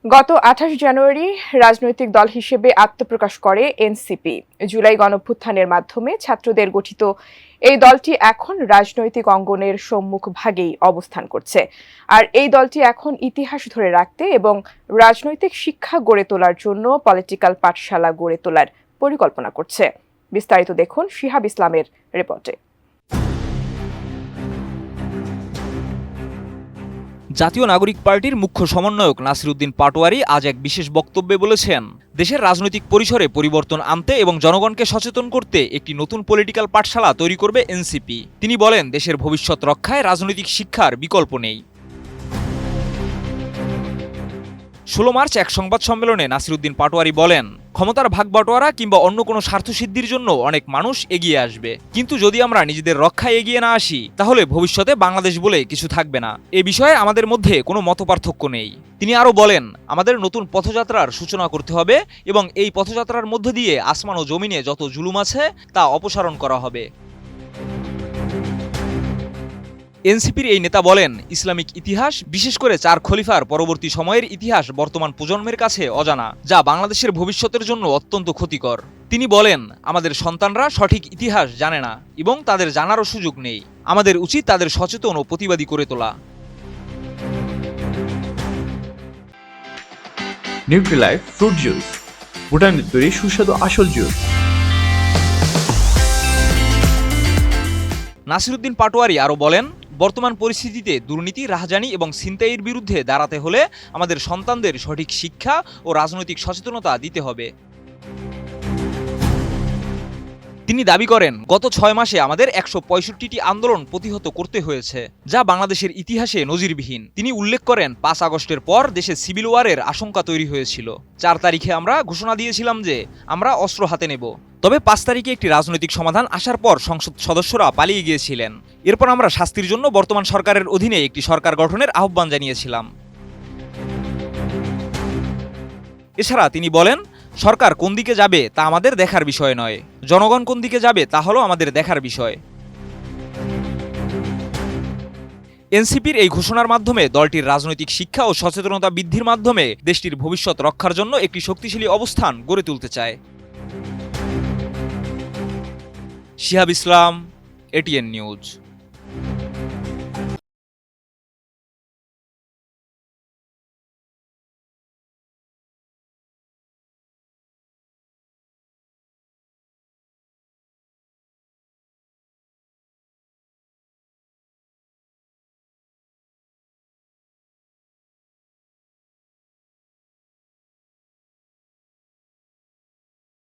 গত ২৮ জানুয়ারি রাজনৈতিক দল হিসেবে আত্মপ্রকাশ করে এনসিপি। জুলাই গণঅভ্যুত্থানের মাধ্যমে ছাত্রদের গঠিত এই দলটি এখন রাজনৈতিক অঙ্গনের সম্মুখ ভাগেই অবস্থান করছে। আর এই দলটি এখন ইতিহাস ধরে রাখতে এবং রাজনৈতিক শিক্ষা গড়ে তোলার জন্য পলিটিক্যাল পাঠশালা গড়ে তোলার পরিকল্পনা করছে। বিস্তারিত দেখুন শিহাব ইসলামের রিপোর্টে। জাতীয় নাগরিক পার্টির মুখ্য সমন্বয়ক নাসিরউদ্দিন পাটোয়ারী আজ এক বিশেষ বক্তব্যে বলেছেন, দেশের রাজনৈতিক পরিসরে পরিবর্তন আনতে এবং জনগণকে সচেতন করতে একটি নতুন পলিটিক্যাল পাঠশালা তৈরি করবে এনসিপি। তিনি বলেন, দেশের ভবিষ্যৎ রক্ষায় রাজনৈতিক শিক্ষার বিকল্প নেই। ১৬ মার্চ এক সংবাদ সম্মেলনে নাসিরউদ্দিন পাটোয়ারী বলেন, ক্ষমতার ভাগবাটোয়ারা কিংবা অন্য কোনো স্বার্থসিদ্ধির জন্য অনেক মানুষ এগিয়ে আসবে, কিন্তু যদি আমরা নিজেদের রক্ষায় এগিয়ে না আসি তাহলে ভবিষ্যতে বাংলাদেশ বলে কিছু থাকবে না। এ বিষয়ে আমাদের মধ্যে কোনো মতপার্থক্য নেই। তিনি আরও বলেন, আমাদের নতুন পথযাত্রার সূচনা করতে হবে এবং এই পথযাত্রার মধ্য দিয়ে আসমান ও জমিনে যত জুলুম আছে তা অপসারণ করা হবে। এনসিপির এই নেতা বলেন, ইসলামিক ইতিহাস, বিশেষ করে ৪ খলিফার পরবর্তী সময়ের ইতিহাস বর্তমান প্রজন্মের কাছে অজানা, যা বাংলাদেশের ভবিষ্যতের জন্য অত্যন্ত ক্ষতিকর। তিনি বলেন, আমাদের সন্তানরা সঠিক ইতিহাস জানে না এবং তাদের জানারও সুযোগ নেই। আমাদের উচিত তাদের সচেতন ও প্রতিবাদী করে তোলা। নিউট্রিলাইফ ফ্রুট জুস, ভুটানের তৈরি সুস্বাদু আসল জুস। নাসিরউদ্দিন পাটোয়ারী আরও বলেন, বর্তমান পরিস্থিতিতে দুর্নীতি, রাহাজানি এবং ছিনতাইয়ের বিরুদ্ধে দাঁড়াতে হলে আমাদের সন্তানদের সঠিক শিক্ষা ও রাজনৈতিক সচেতনতা দিতে হবে। তিনি দাবি করেন, গত ৬ মাসে আমাদের ১৬৫টি আন্দোলন প্রতিহত করতে হয়েছে, যা বাংলাদেশের ইতিহাসে নজিরবিহীন। তিনি উল্লেখ করেন, ৫ আগস্টের পর দেশে সিভিল ওয়ারের আশঙ্কা তৈরি হয়েছিল। ৪ তারিখে আমরা ঘোষণা দিয়েছিলাম যে আমরা অস্ত্র হাতে নেব। তবে ৫ তারিখে একটি রাজনৈতিক সমাধান আসার পর সংসদ সদস্যরা পালিয়ে গিয়েছিলেন। এরপর আমরা শাস্তির জন্য বর্তমান সরকারের অধীনে একটি সরকার গঠনের আহ্বান জানিয়েছিলাম। এছাড়া তিনি বলেন, সরকার কোন দিকে যাবে তা আমাদের দেখার বিষয় নয়, জনগণ কোন দিকে যাবে তা হলো আমাদের দেখার বিষয়। এনসিপির এই ঘোষণার মাধ্যমে দলটির রাজনৈতিক শিক্ষা ও সচেতনতা বৃদ্ধির মাধ্যমে দেশটির ভবিষ্যৎ রক্ষার জন্য একটি শক্তিশালী অবস্থান গড়ে তুলতে চায়। শিহাব ইসলাম, এটিএন নিউজ।